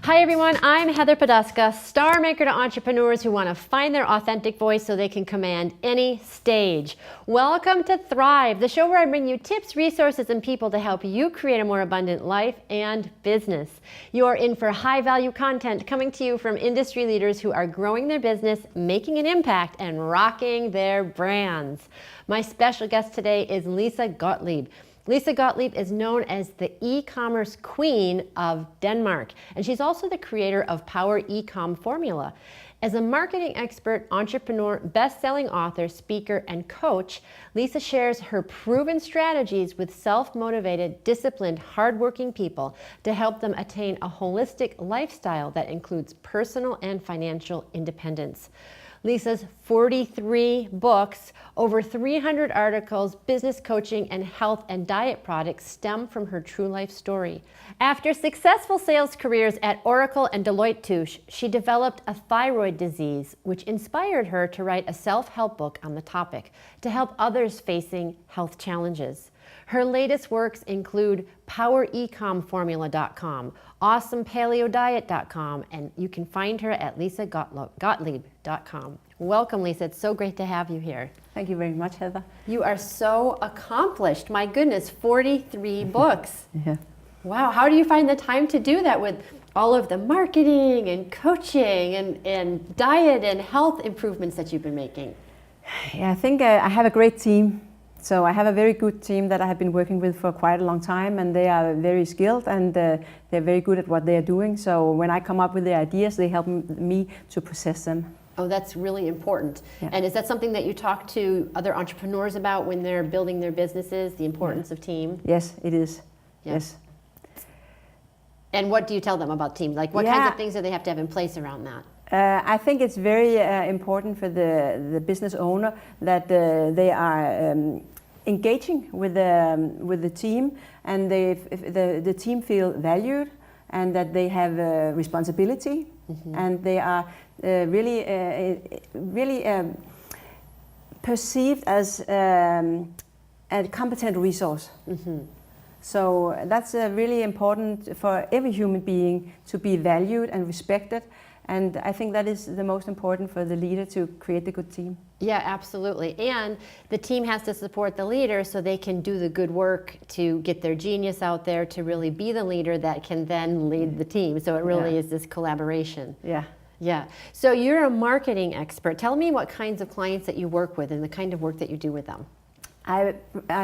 Hi everyone, I'm Heather Poduska, star maker to entrepreneurs who want to find their authentic voice so they can command any stage. Welcome to Thrive, the show where I bring you tips, resources, and people to help you create a more abundant life and business. You're in for high value content coming to you from industry leaders who are growing their business, making an impact, and rocking their brands. My special guest today is Lise Gottlieb. Lise Gottlieb is known as the e-commerce queen of Denmark, and she's also the creator of Power E-com Formula. As a marketing expert, entrepreneur, best-selling author, speaker, and coach, Lise shares her proven strategies with self-motivated, disciplined, hardworking people to help them attain a holistic lifestyle that includes personal and financial independence. Lise's 43 books, over 300 articles, business coaching, and health and diet products stem from her true life story. After successful sales careers at Oracle and Deloitte Touche, she developed a thyroid disease, which inspired her to write a self-help book on the topic to help others facing health challenges. Her latest works include PowerEcomFormula.com, AwesomePaleoDiet.com, and you can find her at LiseGottlieb.com. Welcome, Lise. It's so great to have you here. Thank you very much, Heather. You are so accomplished. My goodness, 43 books. Yeah. Wow. How do you find the time to do that with all of the marketing and coaching and diet and health improvements that you've been making? Yeah, I think I have a great team. So I have a very good team that I have been working with for quite a long time, and they are very skilled and they're very good at what they are doing. So when I come up with the ideas, they help me to process them. Oh, that's really important. Yeah. And is that something that you talk to other entrepreneurs about when they're building their businesses, the importance of team? Yes, it is. Yeah. Yes. And what do you tell them about teams? Like what kinds of things do they have to have in place around that? I think it's very important for the business owner that they are engaging with the team, and the team feel valued, and that they have responsibility, and they are really perceived as a competent resource. So that's really important for every human being to be valued and respected. And I think that is the most important for the leader to create a good team. Yeah, absolutely. And the team has to support the leader so they can do the good work to get their genius out there to really be the leader that can then lead the team. So it really is this collaboration. Yeah. Yeah. So you're a marketing expert. Tell me what kinds of clients that you work with and the kind of work that you do with them. I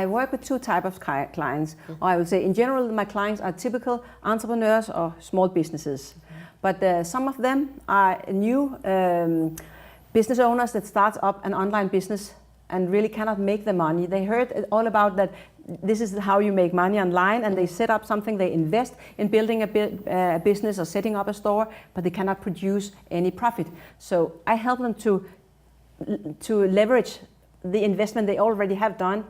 work with two types of clients. Or I would say in general, my clients are typical entrepreneurs or small businesses. But some of them are new business owners that start up an online business and really cannot make the money. They heard all about that this is how you make money online, and they set up something, they invest in building a business or setting up a store, but they cannot produce any profit. So I help them to leverage the investment they already have done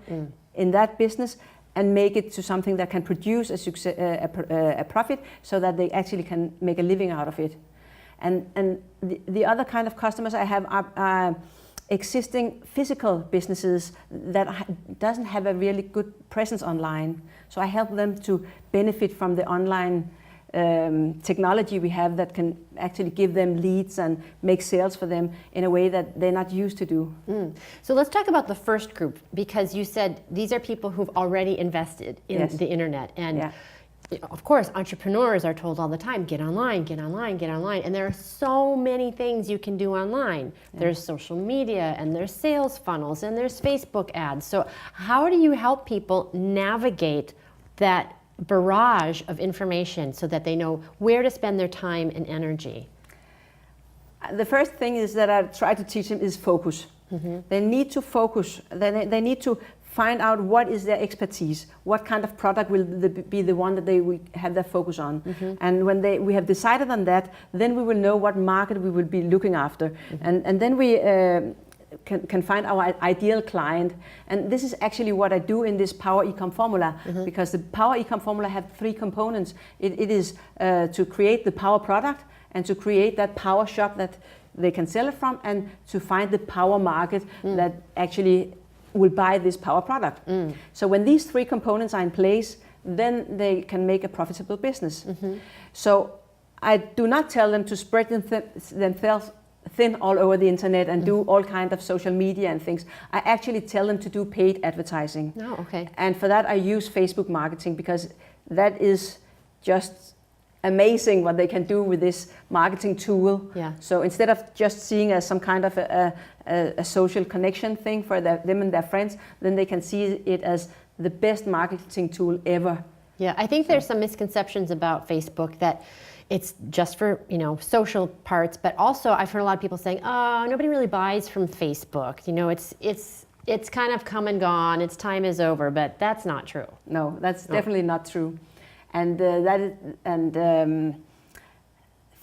in that business and make it to something that can produce a profit so that they actually can make a living out of it. And the other kind of customers I have are existing physical businesses that doesn't have a really good presence online. So I help them to benefit from the online technology we have that can actually give them leads and make sales for them in a way that they're not used to do. So let's talk about the first group, because you said these are people who've already invested in the internet. And of course, entrepreneurs are told all the time, get online, get online, get online. And there are so many things you can do online. There's social media, and there's sales funnels, and there's Facebook ads. So how do you help people navigate that barrage of information so that they know where to spend their time and energy? The first thing is that I try to teach them is focus. They need to focus. They need to find out what is their expertise, what kind of product will be the one that they will have their focus on. And when we have decided on that, then we will know what market we will be looking after. And then we can find our ideal client. And this is actually what I do in this Power E-com Formula, because the Power E-com Formula have three components. It is to create the power product, and to create that power shop that they can sell it from, and to find the power market that actually will buy this power product. So when these three components are in place, then they can make a profitable business. So I do not tell them to spread themselves thin all over the internet and do all kinds of social media and things. I actually tell them to do paid advertising. Oh, okay. And for that I use Facebook marketing, because that is just amazing what they can do with this marketing tool. Yeah. So instead of just seeing as some kind of a social connection thing for them and their friends, then they can see it as the best marketing tool ever. Yeah, I think there's some misconceptions about Facebook that it's just for, social parts, but also I've heard a lot of people saying, oh, nobody really buys from Facebook. It's kind of come and gone, its time is over, but that's not true. No, that's definitely not true. And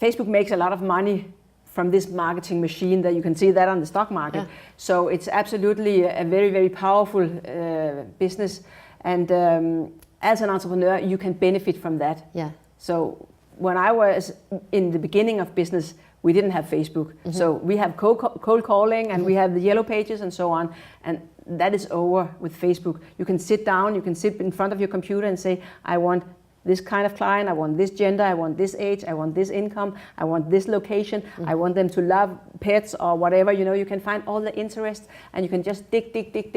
Facebook makes a lot of money from this marketing machine, that you can see that on the stock market. Yeah. So it's absolutely a very, very powerful business. And as an entrepreneur, you can benefit from that. Yeah. So when I was in the beginning of business, we didn't have Facebook. So we have cold calling, and we have the yellow pages and so on. And that is over with Facebook. You can sit down, you can sit in front of your computer and say, I want this kind of client, I want this gender, I want this age, I want this income, I want this location, I want them to love pets or whatever. You can find all the interests, and you can just dig,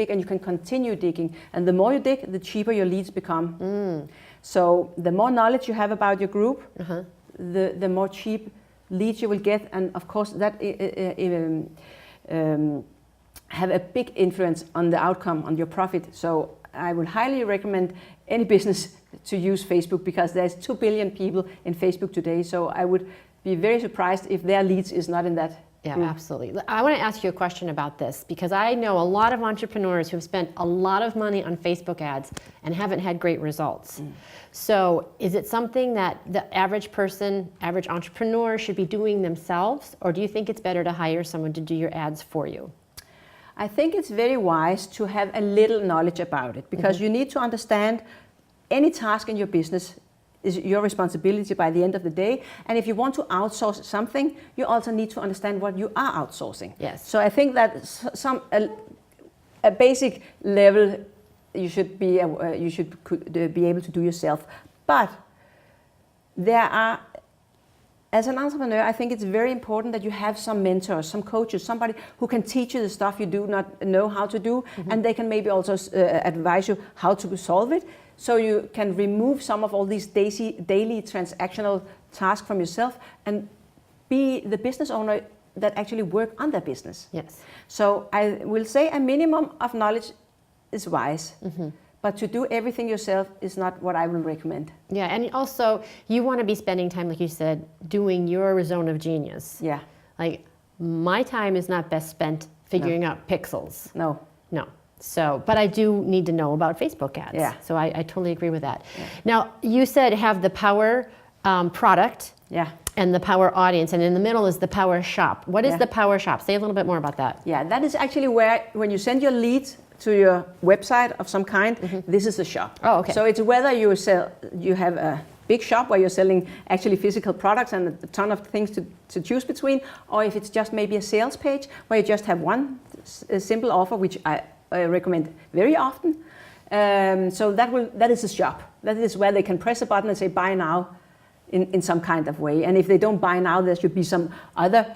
and you can continue digging. And the more you dig, the cheaper your leads become. So the more knowledge you have about your group, the more cheap leads you will get. And of course that have a big influence on the outcome, on your profit. So I would highly recommend any business to use Facebook, because there's 2 billion people in Facebook today. So I would be very surprised if their leads is not in that group. Absolutely. I want to ask you a question about this, because I know a lot of entrepreneurs who've spent a lot of money on Facebook ads and haven't had great results. So is it something that the average person, average entrepreneur should be doing themselves, or do you think it's better to hire someone to do your ads for you? I think it's very wise to have a little knowledge about it, because you need to understand any task in your business is your responsibility by the end of the day. And if you want to outsource something, you also need to understand what you are outsourcing. Yes. So I think that a basic level you should be able to do yourself. But there are, as an entrepreneur, I think it's very important that you have some mentors, some coaches, somebody who can teach you the stuff you do not know how to do, and they can maybe also advise you how to solve it. So you can remove some of all these daily transactional tasks from yourself and be the business owner that actually work on their business. Yes. So I will say a minimum of knowledge is wise. But to do everything yourself is not what I will recommend. Yeah, and also you want to be spending time, like you said, doing your zone of genius. Yeah. Like, my time is not best spent figuring out pixels. No. So, but I do need to know about Facebook ads. Yeah. So I totally agree with that. Yeah. Now, you said have the power product. Yeah. And the power audience, and in the middle is the power shop. What is the power shop? Say a little bit more about that. Yeah, that is actually where, when you send your leads to your website of some kind, this is the shop. Oh, okay. So it's whether you have a big shop where you're selling actually physical products and a ton of things to choose between, or if it's just maybe a sales page where you just have one simple offer, which I recommend very often. So that is a shop. That is where they can press a button and say buy now in some kind of way. And if they don't buy now, there should be some other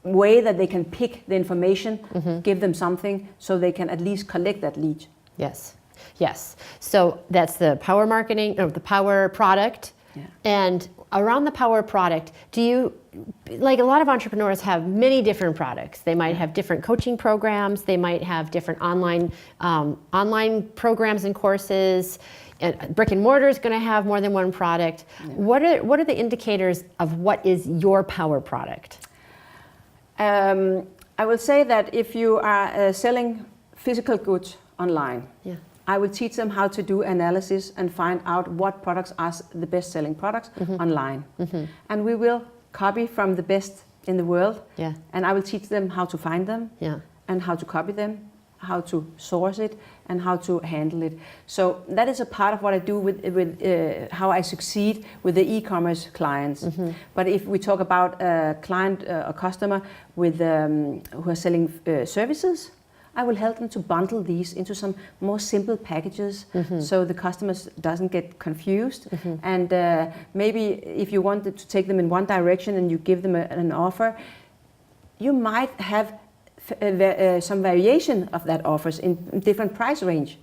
way that they can pick the information, give them something so they can at least collect that lead. Yes. So that's the power marketing, or the power product. Yeah. And around the power product, do you, like a lot of entrepreneurs have many different products. They might have different coaching programs. They might have different online programs and courses. And brick and mortar is going to have more than one product. Yeah. What are the indicators of what is your power product? I will say that if you are selling physical goods online, I will teach them how to do analysis and find out what products are the best selling products online. And we will copy from the best in the world. Yeah. And I will teach them how to find them and how to copy them, how to source it, and how to handle it. So that is a part of what I do with how I succeed with the e-commerce clients. But if we talk about a client or customer with who are selling services, I will help them to bundle these into some more simple packages, so the customers doesn't get confused. And maybe if you wanted to take them in one direction and you give them an offer, you might have some variation of that offers in different price range,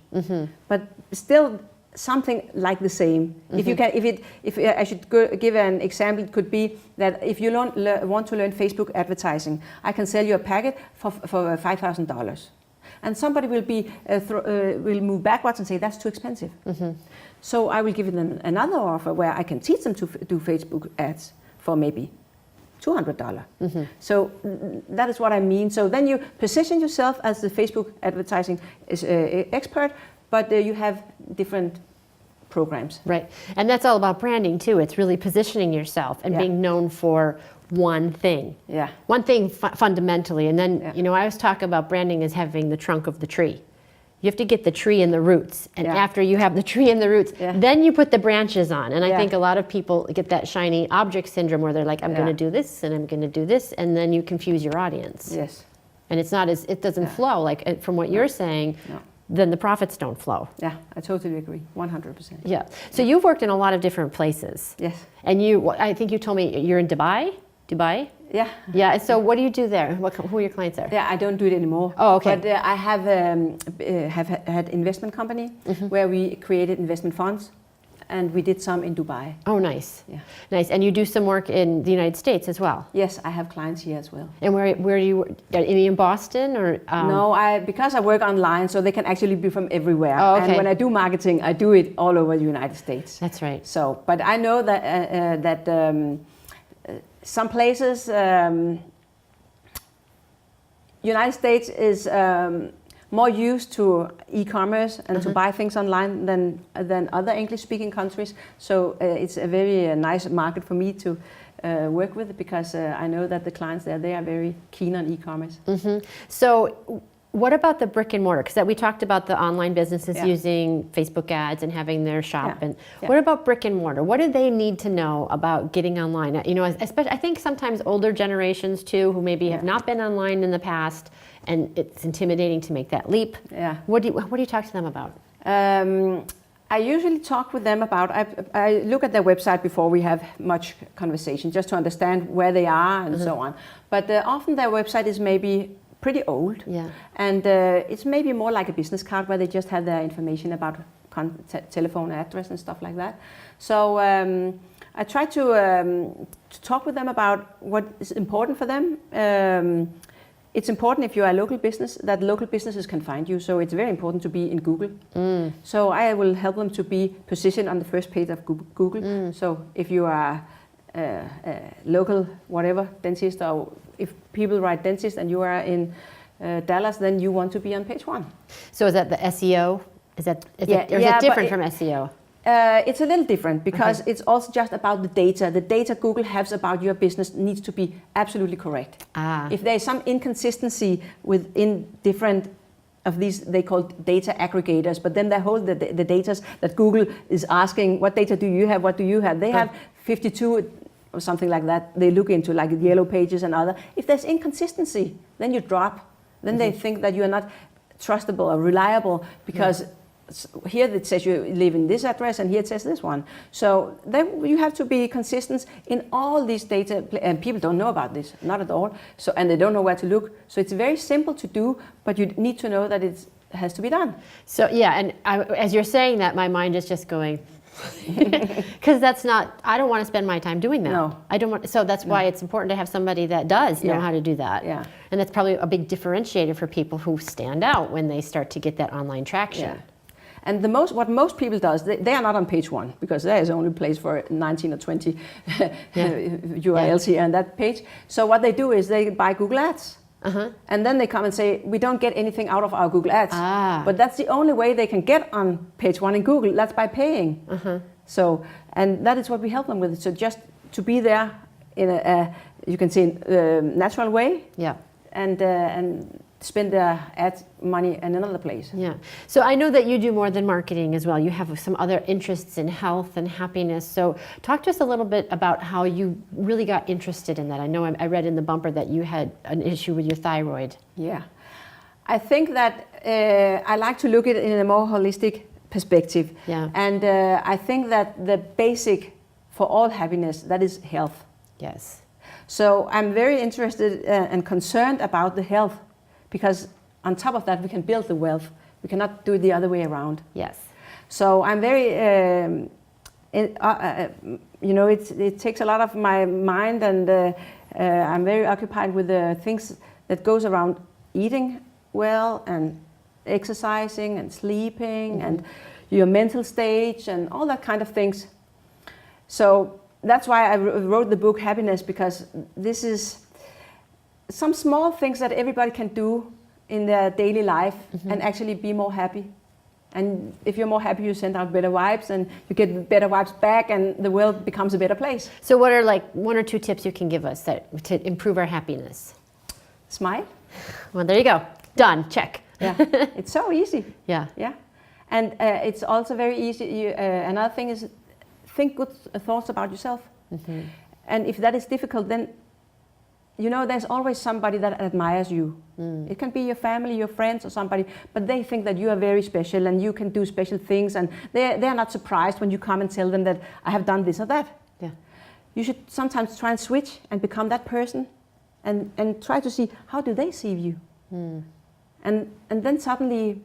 but still something like the same. If I should give an example, it could be that if you want to learn Facebook advertising, I can sell you a packet for $5,000, and somebody will move backwards and say that's too expensive. So I will give them another offer where I can teach them to do Facebook ads for maybe $200. So that is what I mean. So then you position yourself as the Facebook advertising expert, but you have different programs. Right. And that's all about branding too. It's really positioning yourself and being known for one thing. Yeah. One thing fundamentally. And then, I always talk about branding as having the trunk of the tree. You have to get the tree and the roots. And after you have the tree and the roots, then you put the branches on. And I think a lot of people get that shiny object syndrome where they're like, I'm going to do this and I'm going to do this. And then you confuse your audience. Yes. And it doesn't flow. Like from what you're saying, then the profits don't flow. Yeah, I totally agree, 100%. Yeah. So you've worked in a lot of different places. Yes. And I think you told me you're in Dubai? Dubai? Yeah. Yeah. So what do you do there? Who are your clients there? Yeah, I don't do it anymore. Oh, okay. But I have had investment company where we created investment funds, and we did some in Dubai. Oh, nice. Yeah. Nice. And you do some work in the United States as well? Yes, I have clients here as well. And where do you, in Boston or? No, because I work online, so they can actually be from everywhere. Oh, okay. And when I do marketing, I do it all over the United States. That's right. So, but I know that some places, United States is more used to e-commerce and to buy things online than other English-speaking countries. So it's a very nice market for me to work with, because I know that the clients there, they are very keen on e-commerce. So what about the brick and mortar? Because we talked about the online businesses using Facebook ads and having their shop. And what about brick and mortar? What do they need to know about getting online? Especially, I think sometimes older generations too, who maybe have not been online in the past, and it's intimidating to make that leap. Yeah. What do you talk to them about? I usually talk with them about, I look at their website before we have much conversation, just to understand where they are and so on. But often their website is maybe pretty old. Yeah. And it's maybe more like a business card where they just have their information about telephone address and stuff like that. So I try to talk with them about what is important for them. It's important if you are a local business that local businesses can find you. So it's very important to be in Google. So I will help them to be positioned on the first page of Google. So if you are a local whatever dentist, or if people write dentist and you are in Dallas, then you want to be on page 1. So is that the SEO? Is it different from SEO? It's a little different, because it's also just about the data. The data Google has about your business needs to be absolutely correct. If there is some inconsistency within different of these, they call data aggregators, but then they hold the data that Google is asking, what data do you have, what do you have? They have 52 or something like that. They look into like the yellow pages and other. If there's inconsistency, then you drop. Then they think that you are not trustable or reliable, because here it says you live in this address and here it says this one. So then you have to be consistent in all these data, and people don't know about this, not at all. So, and they don't know where to look. So it's very simple to do, but you need to know that it has to be done. So yeah, and as you're saying that, my mind is just going, because I don't want to spend my time doing that. No. I don't want, so that's why it's important to have somebody that does know how to do that. Yeah. And that's probably a big differentiator for people who stand out when they start to get that online traction. Yeah. And what most people does, they are not on page 1, because there is only place for 19 or 20 URLs here on that page. So what they do is they buy Google Ads. And then they come and say, we don't get anything out of our Google Ads. But that's the only way they can get on page 1 in Google. That's by paying. So, and that is what we help them with. So just to be there in a you can say, natural way. Yeah. And spend their ad money in another place. Yeah. So I know that you do more than marketing as well. You have some other interests in health and happiness. So talk to us a little bit about how you really got interested in that. I know I read in the bumper that you had an issue with your thyroid. Yeah. I think that I like to look at it in a more holistic perspective. Yeah. And I think that the basic for all happiness, that is health. Yes. So I'm very interested and concerned about the health, because on top of that we can build the wealth. We cannot do it the other way around. Yes. So I'm very, it takes a lot of my mind, and I'm very occupied with the things that goes around eating well and exercising and sleeping and your mental stage and all that kind of things. So that's why I wrote the book Happiness, because this is some small things that everybody can do in their daily life and actually be more happy. And if you're more happy, you send out better vibes, and you get better vibes back, and the world becomes a better place. So what are like 1 or 2 tips you can give us to improve our happiness? Smile. Well, there you go. Done. Check. Yeah, it's so easy. Yeah. Yeah, and it's also very easy. Another thing is think good thoughts about yourself. And if that is difficult, then there's always somebody that admires you. It can be your family, your friends, or somebody, but they think that you are very special and you can do special things, and they're not surprised when you come and tell them that I have done this or that. Yeah. You should sometimes try and switch and become that person, and try to see how do they see you. And then suddenly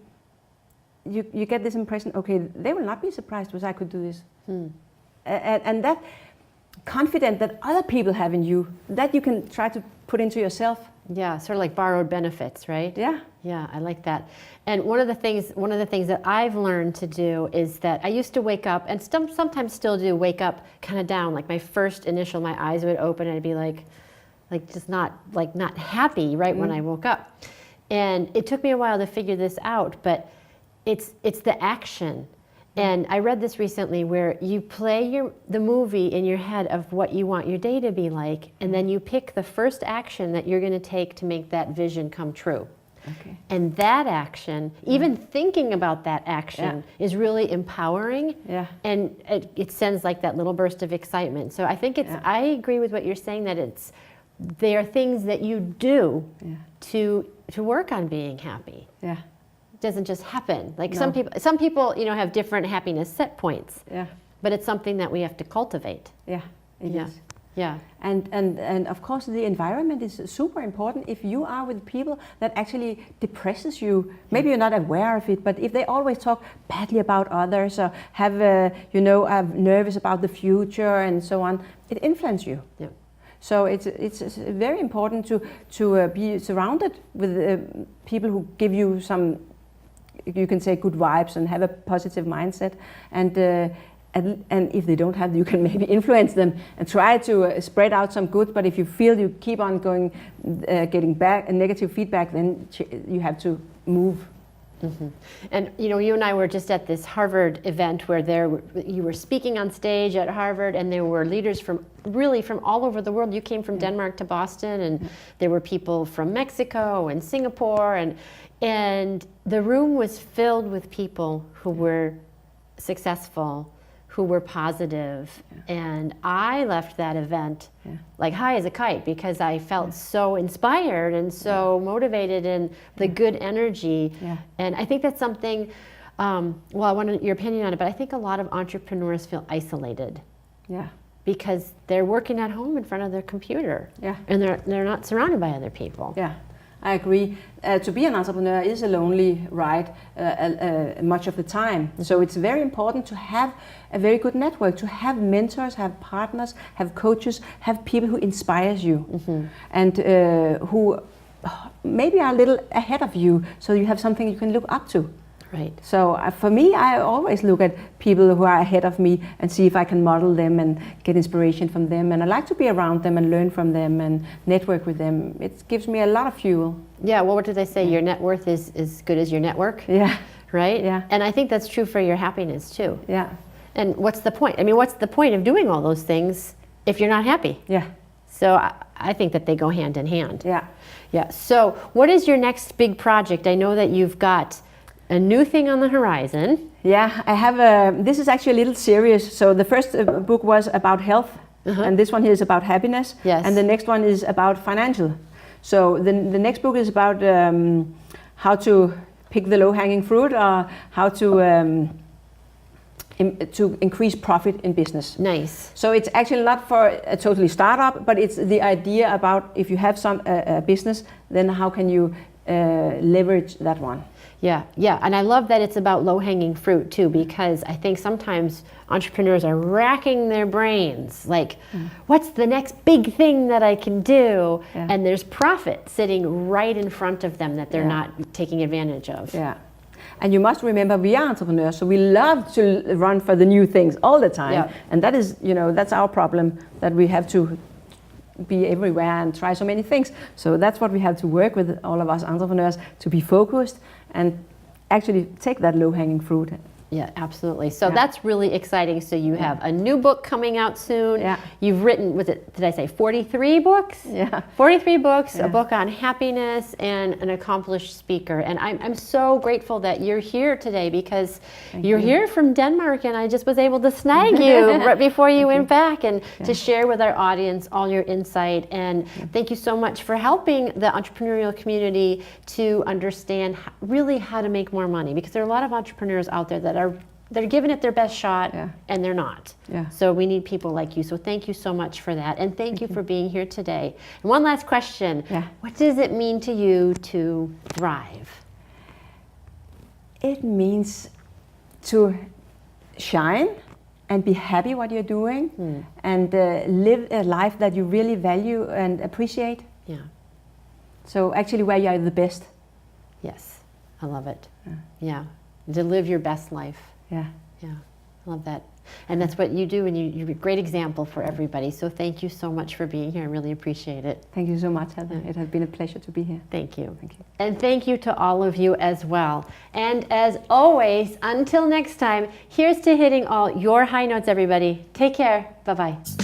you get this impression, okay, they will not be surprised because I could do this. And that confidence that other people have in you, that you can try to put into yourself. Yeah, sort of like borrowed benefits, right? Yeah. Yeah, I like that. And one of the things that I've learned to do is that I used to wake up, and sometimes still do, wake up kind of down. Like my eyes would open, and I'd be like just not happy right when I woke up. And it took me a while to figure this out, but it's the action. And I read this recently where you play the movie in your head of what you want your day to be like, and then you pick the first action that you're going to take to make that vision come true. Okay. And that action, even thinking about that action, is really empowering. Yeah. And it sends like that little burst of excitement. So I think I agree with what you're saying, that they are things that you do to work on being happy. Yeah. Doesn't just happen. Like some people have different happiness set points. Yeah. But it's something that we have to cultivate. Yeah, it is. Yeah. And of course the environment is super important. If you are with people that actually depresses you, maybe you're not aware of it, but if they always talk badly about others, or have are nervous about the future and so on, it influences you. Yeah. So it's very important to be surrounded with people who give you some, you can say, good vibes and have a positive mindset, and if they don't have, you can maybe influence them and try to spread out some good. But if you feel you keep on going, getting back negative feedback, then you have to move. And you and I were just at this Harvard event where you were speaking on stage at Harvard, and there were leaders from all over the world. You came from Denmark to Boston, and there were people from Mexico and Singapore, and the room was filled with people who were successful, who were positive. And I left that event like high as a kite, because I felt so inspired and so motivated, and the good energy. And I think that's something, well, I want your opinion on it, but I think a lot of entrepreneurs feel isolated. Yeah. Because they're working at home in front of their computer. Yeah. And they're not surrounded by other people. Yeah. I agree. To be an entrepreneur is a lonely ride much of the time. So it's very important to have a very good network, to have mentors, have partners, have coaches, have people who inspires you, and who maybe are a little ahead of you, so you have something you can look up to. Right. So for me, I always look at people who are ahead of me and see if I can model them and get inspiration from them. And I like to be around them and learn from them and network with them. It gives me a lot of fuel. Yeah, well, what did they say? Your net worth is as good as your network? Yeah. Right? Yeah. And I think that's true for your happiness too. Yeah. And what's the point? I mean, what's the point of doing all those things if you're not happy? Yeah. So I think that they go hand in hand. Yeah. Yeah. So what is your next big project? I know that you've got a new thing on the horizon. Yeah, I have this is actually a little serious. So the first book was about health, and this one here is about happiness. Yes. And the next one is about financial. So the next book is about how to pick the low-hanging fruit or how to increase profit in business. Nice. So it's actually not for a totally startup, but it's the idea about if you have some business, then how can you leverage that one? Yeah, yeah, and I love that it's about low-hanging fruit too, because I think sometimes entrepreneurs are racking their brains, like, what's the next big thing that I can do? Yeah. And there's profit sitting right in front of them that they're not taking advantage of. Yeah. And you must remember, we are entrepreneurs, so we love to run for the new things all the time. Yeah. And that is, that's our problem, that we have to be everywhere and try so many things. So that's what we have to work with, all of us entrepreneurs, to be focused and actually take that low-hanging fruit. Yeah, absolutely. So that's really exciting. So you have a new book coming out soon. Yeah. You've written, did I say 43 books? Yeah. 43 books, a book on happiness, and an accomplished speaker. And I'm so grateful that you're here today, because you're here from Denmark, and I just was able to snag you right before you went back, and to share with our audience all your insight. And thank you so much for helping the entrepreneurial community to understand really how to make more money, because there are a lot of entrepreneurs out there that they're giving it their best shot, and they're not. Yeah. So we need people like you. So thank you so much for that. And thank you for being here today. And one last question. Yeah. What does it mean to you to thrive? It means to shine and be happy what you're doing, and live a life that you really value and appreciate. Yeah. So actually where you are the best. Yes. I love it. Yeah. To live your best life. Yeah. Yeah. I love that. And that's what you do, and you're a great example for everybody. So thank you so much for being here. I really appreciate it. Thank you so much, Heather. It has been a pleasure to be here. Thank you. Thank you. And thank you to all of you as well. And as always, until next time, here's to hitting all your high notes, everybody. Take care. Bye-bye.